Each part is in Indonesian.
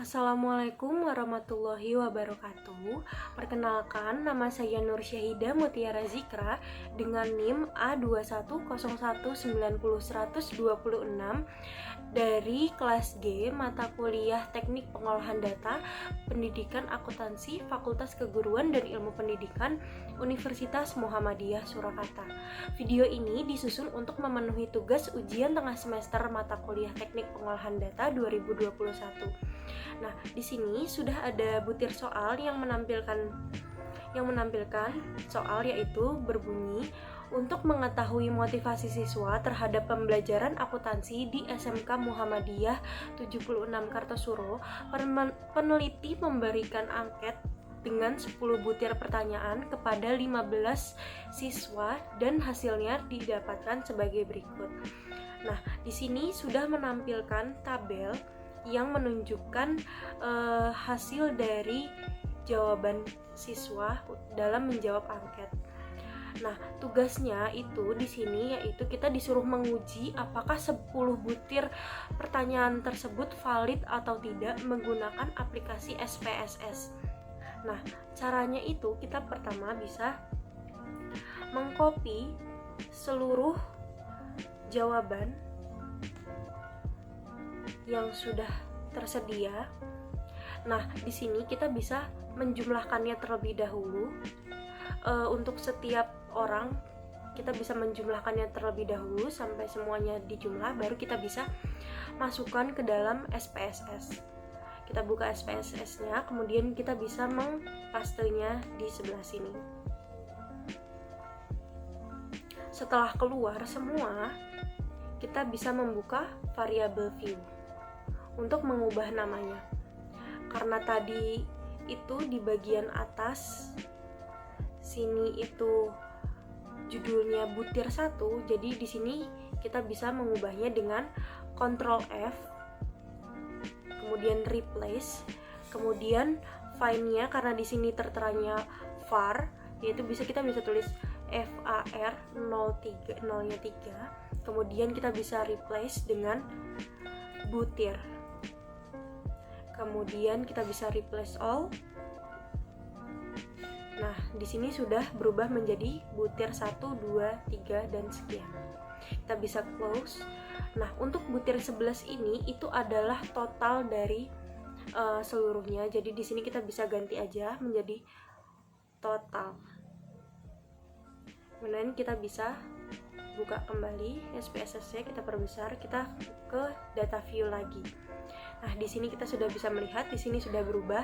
Assalamualaikum warahmatullahi wabarakatuh. Perkenalkan, nama saya Nur Syahida Mutiara Zikra dengan NIM A2101901026 dari kelas G mata kuliah Teknik Pengolahan Data, Pendidikan Akuntansi, Fakultas Keguruan dan Ilmu Pendidikan, Universitas Muhammadiyah Surakarta. Video ini disusun untuk memenuhi tugas ujian tengah semester mata kuliah Teknik Pengolahan Data 2021. Nah, di sini sudah ada butir soal yang menampilkan soal, yaitu berbunyi untuk mengetahui motivasi siswa terhadap pembelajaran akuntansi di SMK Muhammadiyah 76 Kartosuro. Peneliti memberikan angket dengan 10 butir pertanyaan kepada 15 siswa dan hasilnya didapatkan sebagai berikut. Nah, di sini sudah menampilkan tabel yang menunjukkan hasil dari jawaban siswa dalam menjawab angket. Nah, tugasnya itu di sini yaitu kita disuruh menguji apakah 10 butir pertanyaan tersebut valid atau tidak menggunakan aplikasi SPSS. Nah, caranya itu kita pertama bisa mengcopy seluruh jawaban yang sudah tersedia. Nah, di sini kita bisa menjumlahkannya terlebih dahulu. Untuk setiap orang kita bisa menjumlahkannya terlebih dahulu sampai semuanya dijumlah, baru kita bisa masukkan ke dalam SPSS. Kita buka SPSS-nya, kemudian kita bisa mempastenya di sebelah sini. Setelah keluar semua, kita bisa membuka variabel view untuk mengubah namanya. Karena tadi itu di bagian atas sini itu judulnya butir 1, jadi di sini kita bisa mengubahnya dengan Ctrl F, kemudian replace, kemudian find-nya karena di sini terteranya var, yaitu kita bisa tulis var 03, kemudian kita bisa replace dengan butir. Kemudian kita bisa replace all. Nah, di sini sudah berubah menjadi butir 1, 2, 3 dan sekian. Kita bisa close. Nah, untuk butir 11 ini itu adalah total dari seluruhnya. Jadi di sini kita bisa ganti aja menjadi total. Kemudian kita bisa buka kembali SPSS-nya, kita perbesar, kita ke data view lagi. Nah, di sini kita sudah bisa melihat di sini sudah berubah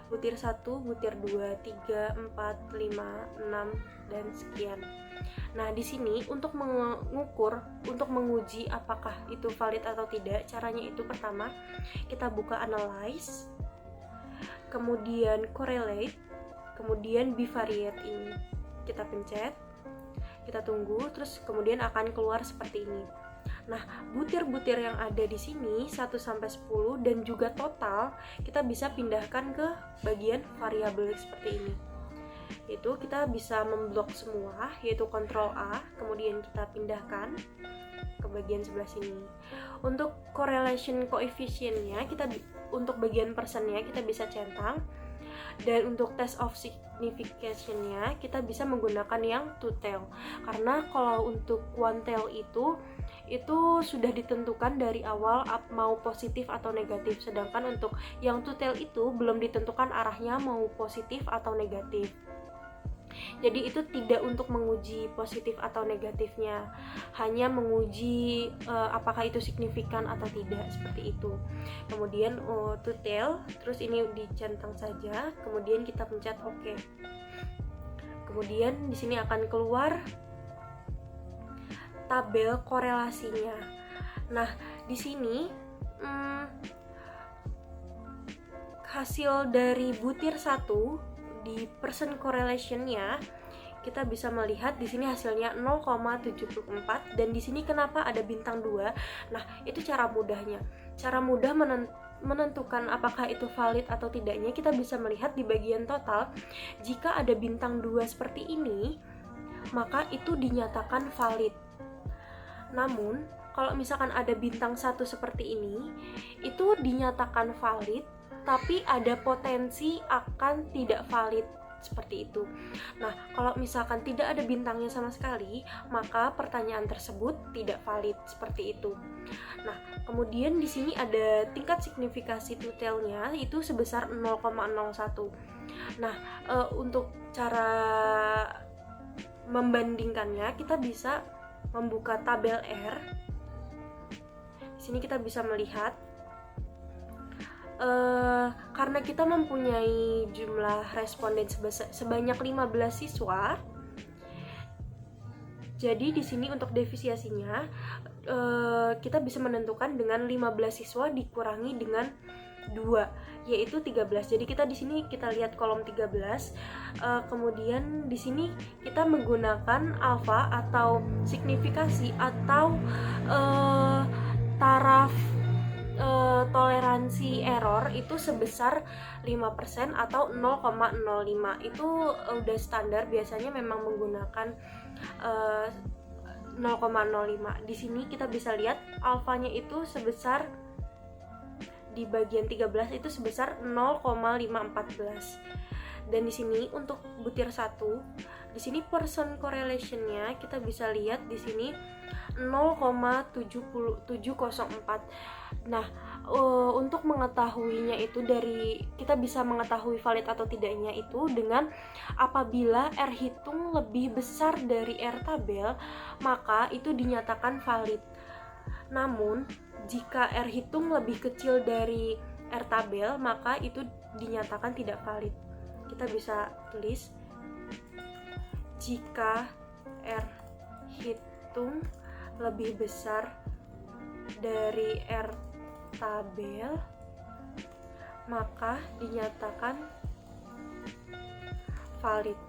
butir 1, butir 2, 3, 4, 5, 6 dan sekian. Nah, di sini untuk menguji apakah itu valid atau tidak, caranya itu pertama kita buka analyze, kemudian correlate, kemudian bivariate ini. Kita pencet, kita tunggu, terus kemudian akan keluar seperti ini. Nah, butir-butir yang ada di sini 1 sampai 10 dan juga total kita bisa pindahkan ke bagian variabel seperti ini. Itu kita bisa memblok semua, yaitu Ctrl A, kemudian kita pindahkan ke bagian sebelah sini. Untuk correlation coefficient-nya untuk bagian persennya kita bisa centang. Dan untuk test of signification-nya kita bisa menggunakan yang two tail. Karena kalau untuk one tail itu sudah ditentukan dari awal mau positif atau negatif. Sedangkan untuk yang two tail itu belum ditentukan arahnya mau positif atau negatif. Jadi itu tidak untuk menguji positif atau negatifnya, hanya menguji apakah itu signifikan atau tidak, seperti itu. Kemudian to tail, terus ini dicentang saja, kemudian kita pencet OK. Kemudian di sini akan keluar tabel korelasinya. Nah, di sini hasil dari butir 1 di percent correlation-nya kita bisa melihat di sini hasilnya 0,74 dan di sini kenapa ada bintang 2? Nah, itu cara mudahnya. Cara mudah menentukan apakah itu valid atau tidaknya kita bisa melihat di bagian total. Jika ada bintang 2 seperti ini, maka itu dinyatakan valid. Namun, kalau misalkan ada bintang 1 seperti ini, itu dinyatakan valid tapi ada potensi akan tidak valid, seperti itu. Nah, kalau misalkan tidak ada bintangnya sama sekali, maka pertanyaan tersebut tidak valid, seperti itu. Nah, kemudian di sini ada tingkat signifikasi tutelnya itu sebesar 0,01. Nah, untuk cara membandingkannya, kita bisa membuka tabel R. Di sini kita bisa melihat karena kita mempunyai jumlah responden sebanyak 15 siswa, jadi di sini untuk defisiasinya kita bisa menentukan dengan 15 siswa dikurangi dengan 2, yaitu 13. Jadi kita di sini kita lihat kolom 13. Kemudian di sini kita menggunakan alfa atau signifikasi atau taraf toleransi error itu sebesar 5% atau 0,05. Itu udah standar, biasanya memang menggunakan 0,05. Di sini kita bisa lihat alfanya itu sebesar, di bagian 13 itu sebesar 0,514. Dan di sini untuk butir 1, di sini Pearson correlation-nya kita bisa lihat di sini 0,704. Nah, untuk mengetahuinya itu kita bisa mengetahui valid atau tidaknya itu dengan apabila R hitung lebih besar dari R tabel, maka itu dinyatakan valid. Namun, jika R hitung lebih kecil dari R tabel, maka itu dinyatakan tidak valid. Kita bisa tulis jika R hitung lebih besar dari R tabel, maka dinyatakan valid.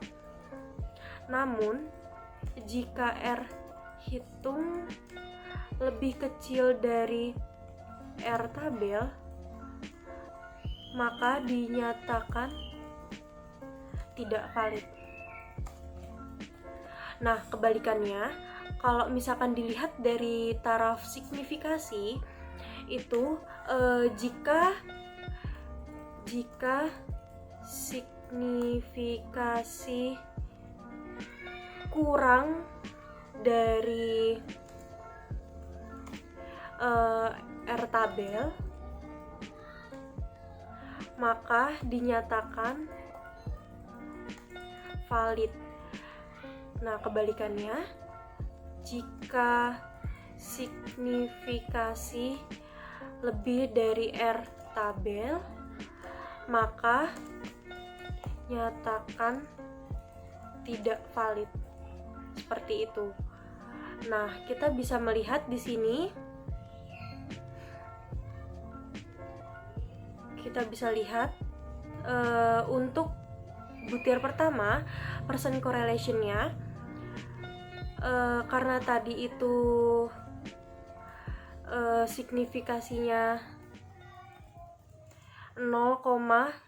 Namun, jika R hitung lebih kecil dari R tabel, maka dinyatakan tidak valid. Nah, kebalikannya, kalau misalkan dilihat dari taraf signifikasi itu jika signifikasi kurang dari R tabel, maka dinyatakan valid. Nah, kebalikannya, jika signifikasi lebih dari R tabel, maka nyatakan tidak valid. Seperti itu. Nah, kita bisa melihat di sini, kita bisa lihat untuk butir pertama Pearson correlation-nya karena tadi itu signifikasinya 0,514,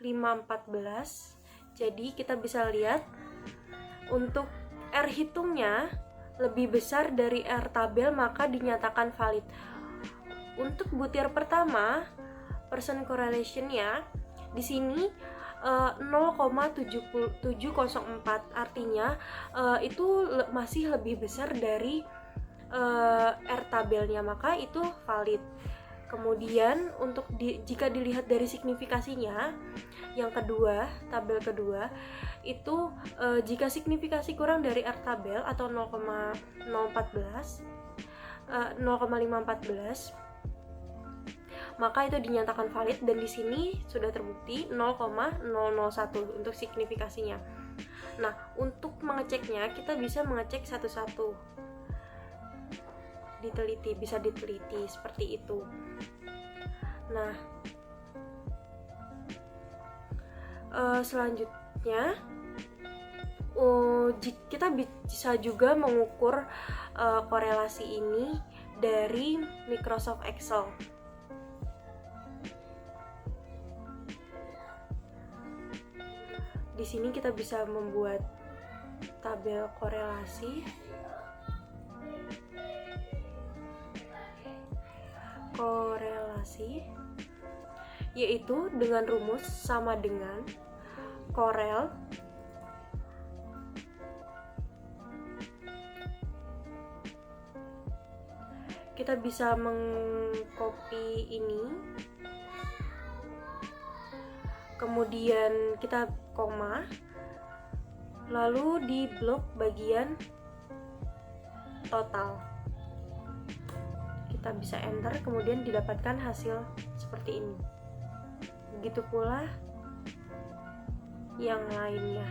jadi kita bisa lihat untuk R hitungnya lebih besar dari R tabel, maka dinyatakan valid. Untuk butir pertama Pearson correlation-nya di sini 0,7704, artinya itu masih lebih besar dari R tabelnya, maka itu valid. Kemudian untuk jika dilihat dari signifikasinya yang kedua, tabel kedua itu jika signifikasi kurang dari R tabel atau 0,514, maka itu dinyatakan valid, dan di sini sudah terbukti 0,001 untuk signifikasinya. Nah, untuk mengeceknya kita bisa mengecek satu-satu, bisa diteliti seperti itu. Nah, selanjutnya kita bisa juga mengukur korelasi ini dari Microsoft Excel. Di sini kita bisa membuat tabel korelasi. yaitu dengan rumus sama dengan Corel kita bisa mengcopy ini, kemudian kita koma, lalu di blok bagian total kita bisa enter, kemudian didapatkan hasil seperti ini. Begitu pula yang lainnya.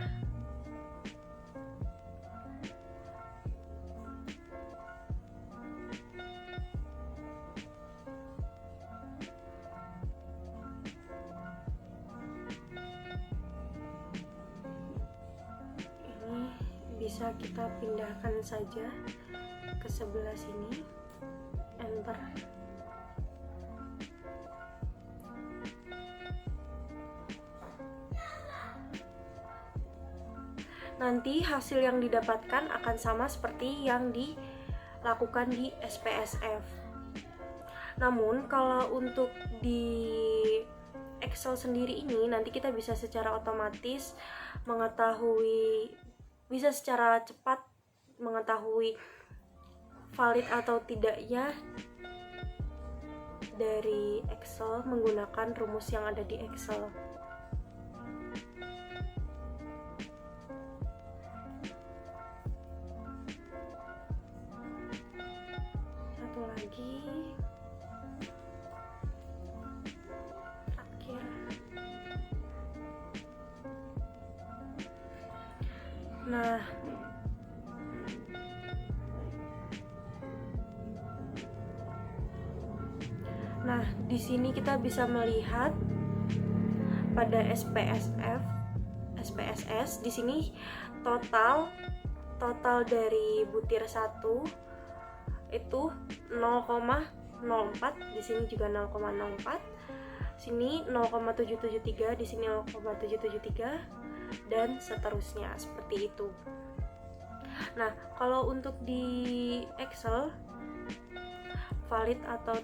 Ini bisa kita pindahkan saja ke sebelah sini, enter. Nanti hasil yang didapatkan akan sama seperti yang dilakukan di SPSF. Namun kalau untuk di Excel sendiri ini nanti kita bisa secara otomatis mengetahui, bisa secara cepat mengetahui valid atau tidaknya dari Excel menggunakan rumus yang ada di Excel. Satu lagi, terakhir. Nah, di sini kita bisa melihat pada SPSS di sini total dari butir 1 itu 0,04, di sini juga 0,04, sini 0,773, di sini 0,773 dan seterusnya seperti itu. Nah, kalau untuk di Excel valid atau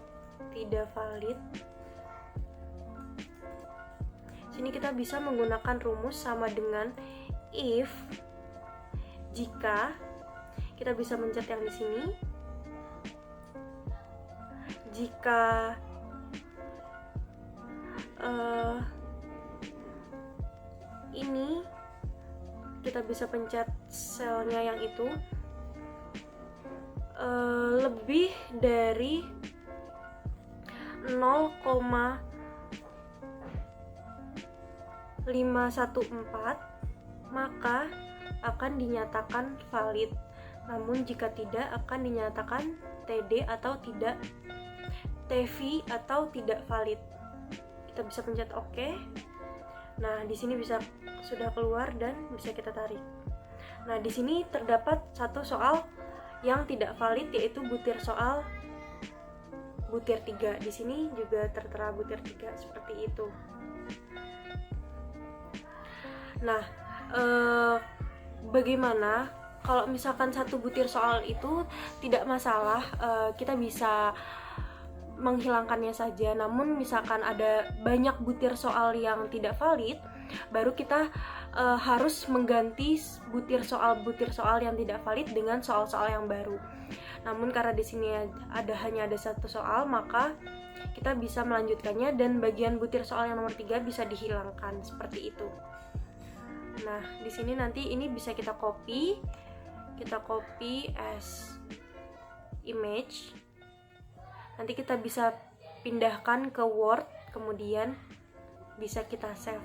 tidak valid, sini kita bisa menggunakan rumus sama dengan if. Jika kita bisa mencet yang di sini, jika ini kita bisa pencet selnya yang itu lebih dari 0,514, maka akan dinyatakan valid. Namun jika tidak akan dinyatakan TD atau tidak, TV atau tidak valid. Kita bisa pencet OK. Nah, di sini bisa sudah keluar dan bisa kita tarik. Nah, di sini terdapat satu soal yang tidak valid, yaitu butir 3. Di sini juga tertera butir 3 seperti itu. Nah, bagaimana kalau misalkan satu butir soal itu tidak masalah, kita bisa menghilangkannya saja. Namun misalkan ada banyak butir soal yang tidak valid, baru kita harus mengganti butir soal yang tidak valid dengan soal-soal yang baru. Namun karena di sini hanya ada satu soal, maka kita bisa melanjutkannya dan bagian butir soal yang nomor 3 bisa dihilangkan seperti itu. Nah, di sini nanti ini bisa kita copy as image. Nanti kita bisa pindahkan ke Word, kemudian bisa kita save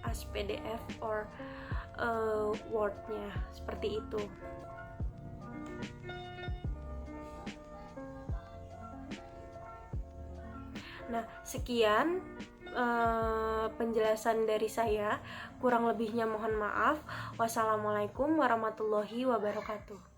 as PDF or Word-nya seperti itu. Nah, sekian penjelasan dari saya. Kurang lebihnya mohon maaf. Wassalamualaikum warahmatullahi wabarakatuh.